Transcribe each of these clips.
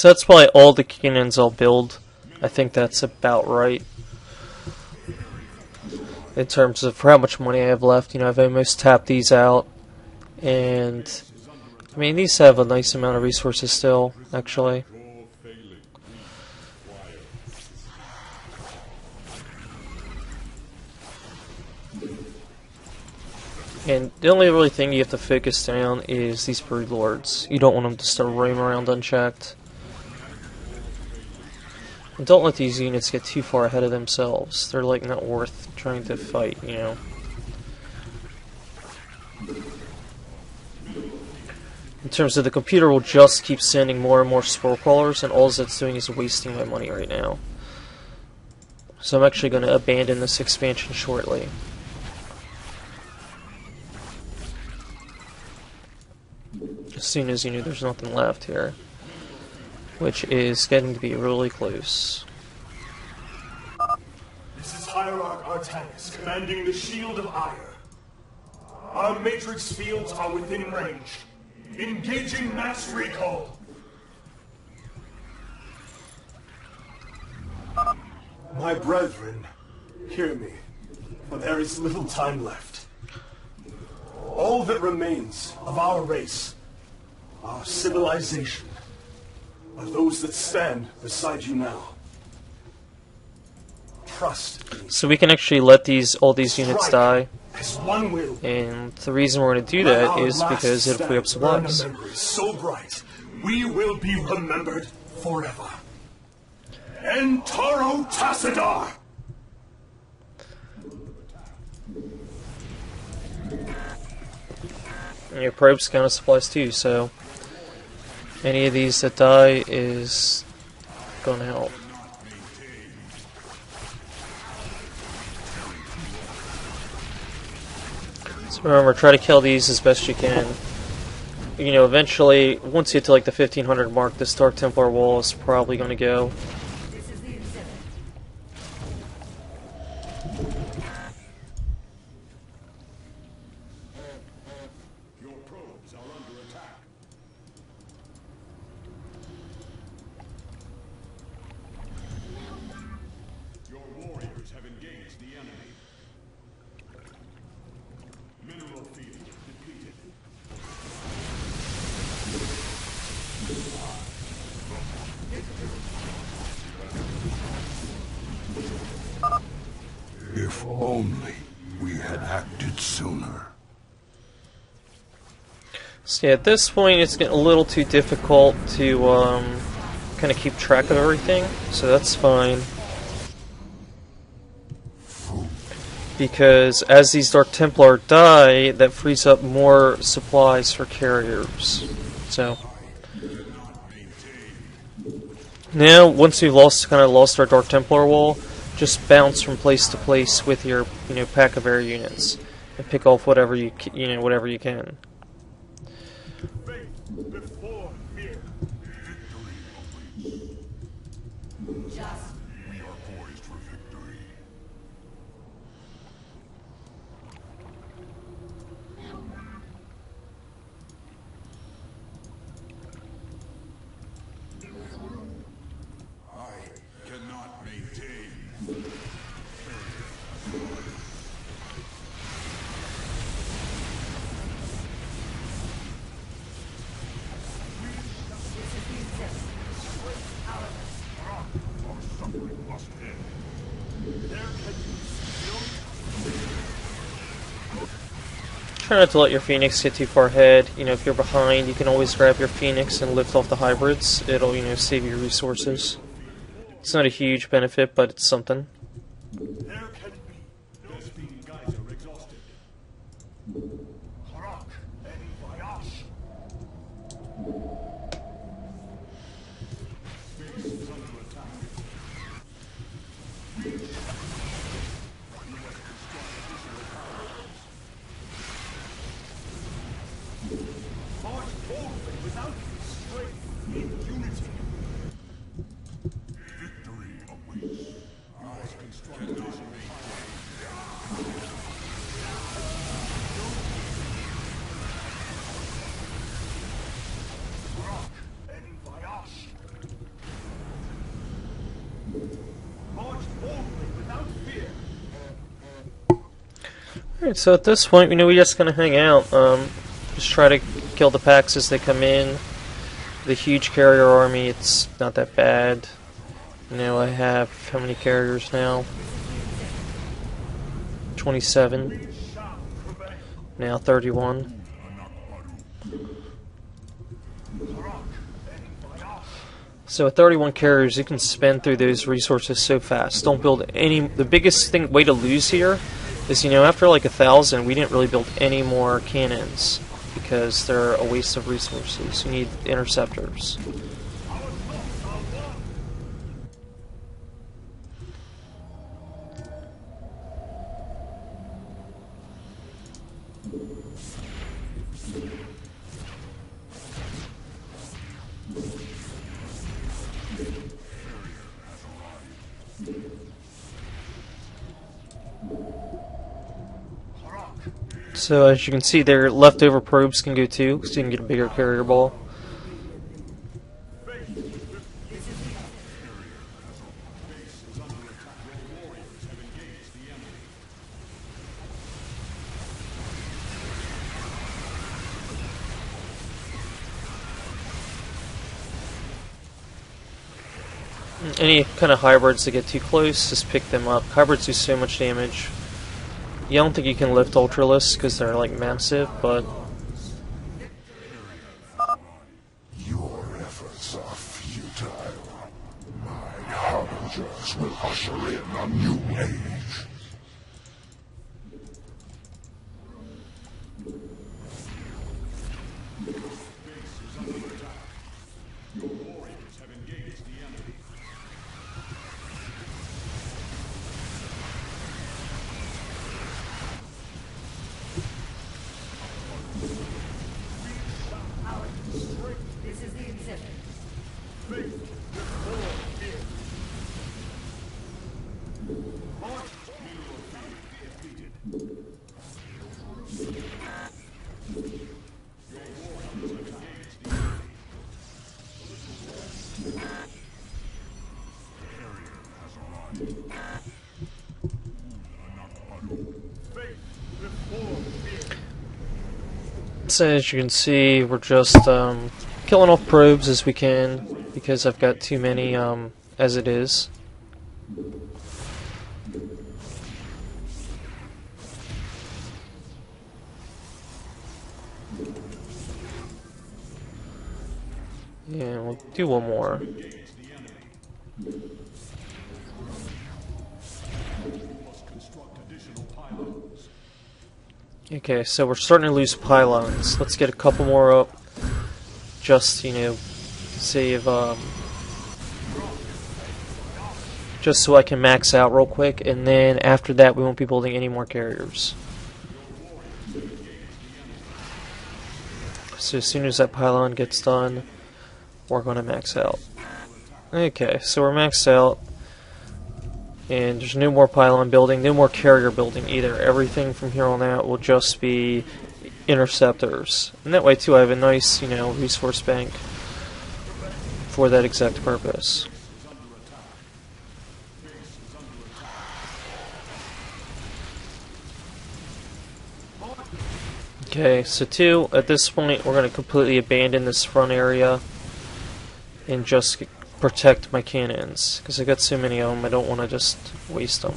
So that's probably all the cannons I'll build. I think that's about right. In terms of how much money I have left, you know, I've almost tapped these out. And, I mean, these have a nice amount of resources still, actually. And the only really thing you have to focus down is these brood lords. You don't want them to start roaming around unchecked. And don't let these units get too far ahead of themselves. They're like not worth trying to fight, you know. In terms of the computer will just keep sending more and more spore crawlers, and all it's doing is wasting my money right now. So I'm actually going to abandon this expansion shortly. As soon as you know there's nothing left here. Which is getting to be really close. This is Hierarch Artanis, commanding the Shield of Ire. Our matrix fields are within range. Engaging mass recall. My brethren, hear me, for there is little time left. All that remains of our race, our civilization, are those that stand beside you now. Trust me. So we can actually let all these units die. As one will. And the reason we're going to do that is because it'll free up supplies. So bright, we will be remembered forever. Entaro Tassadar! And your probes count as supplies too, so any of these that die is going to help. So remember, try to kill these as best you can. You know, eventually, once you get to like the 1500 mark, this Dark Templar wall is probably going to go. If only we had acted sooner. So yeah, at this point it's getting a little too difficult to kind of keep track of everything, so that's fine. Because as these Dark Templar die, that frees up more supplies for carriers. So now, once we've kind of lost our Dark Templar wall, just bounce from place to place with your, pack of air units, and pick off whatever whatever you can. Try not to let your Phoenix get too far ahead. If you're behind, you can always grab your Phoenix and lift off the hybrids. It'll, save you resources. It's not a huge benefit, but it's something. Alright, so at this point, we just gonna hang out. Just try to kill the packs as they come in. The huge carrier army, it's not that bad. I have how many carriers now? 27. Now 31. So at 31 carriers, you can spend through those resources so fast. Don't build any. The biggest way to lose here is, after like 1,000, we didn't really build any more cannons because they're a waste of resources. You need interceptors. So as you can see, their leftover probes can go too, so you can get a bigger carrier ball. Any kind of hybrids that get too close, just pick them up. Hybrids do so much damage. I don't think you can lift Ultralists because they're like massive, but Your efforts are futile. My harbingers will usher in a new age. This is the exhibit. so as you can see, we're just killing off probes as we can because I've got too many as it is. Yeah, we'll do one more. Okay, so we're starting to lose pylons. Let's get a couple more up. Just, save, just so I can max out real quick, and then after that we won't be building any more carriers. So as soon as that pylon gets done, we're going to max out. Okay, so we're maxed out. And there's no more pylon building, no more carrier building either. Everything from here on out will just be interceptors. And that way too I have a nice, resource bank for that exact purpose. Okay, so at this point we're going to completely abandon this front area and just protect my cannons, because I got so many of them, I don't want to just waste them.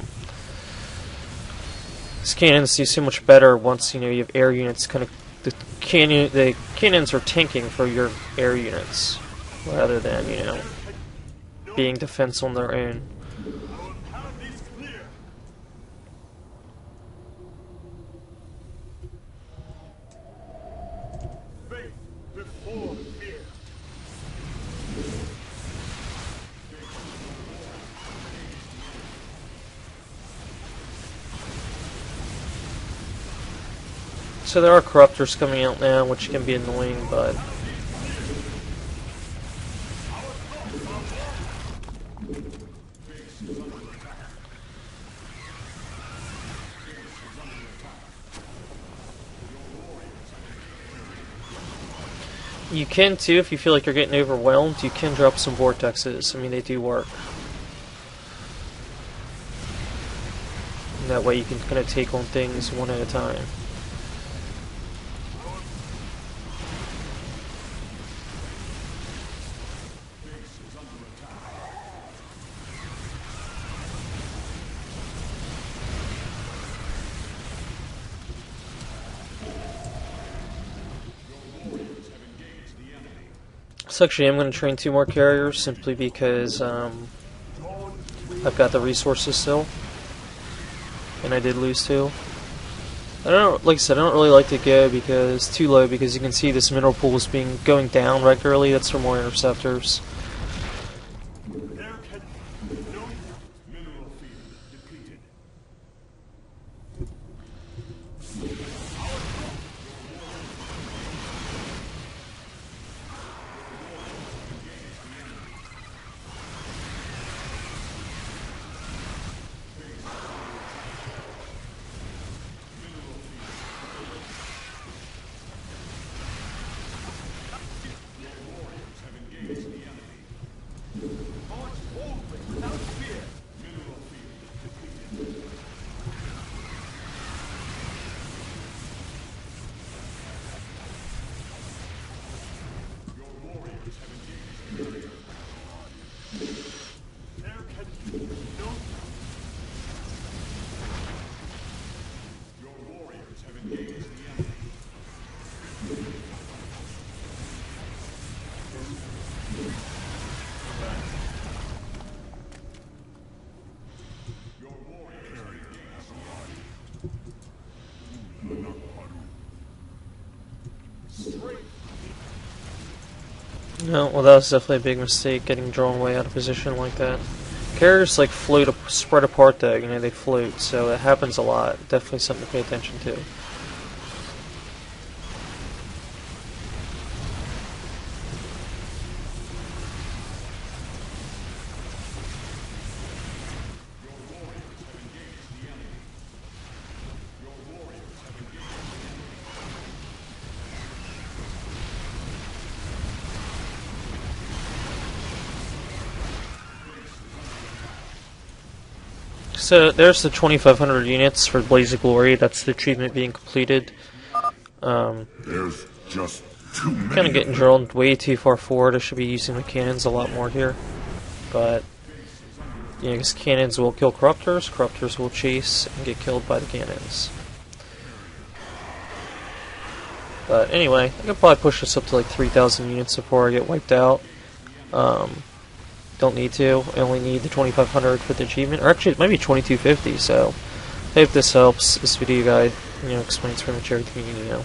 These cannons do so much better once you have air units. The cannons are tanking for your air units rather than being defense on their own. So there are corruptors coming out now, which can be annoying, but you can too, if you feel like you're getting overwhelmed, you can drop some vortexes. I mean, they do work. That way you can kind of take on things one at a time. So actually I'm going to train 2 more carriers simply because I've got the resources still. And I did lose 2. I don't, like I said, I don't really like to go because too low, because you can see this mineral pool is going down regularly. That's for more interceptors. No, well that was definitely a big mistake, getting drawn way out of position like that. Carriers like spread apart though, you know, they float, so it happens a lot. Definitely something to pay attention to. So there's the 2,500 units for Blaze of Glory. That's the achievement being completed. There's just too many. Kind of getting drilled way too far forward. I should be using the cannons a lot more here. But, yeah, because cannons will kill corruptors. Corruptors will chase and get killed by the cannons. But anyway, I could probably push this up to like 3,000 units before I get wiped out. Don't need to. I only need the 2,500 for the achievement. Or actually, it might be 2,250, so I hope this helps. This video guide, explains pretty much everything you need to know.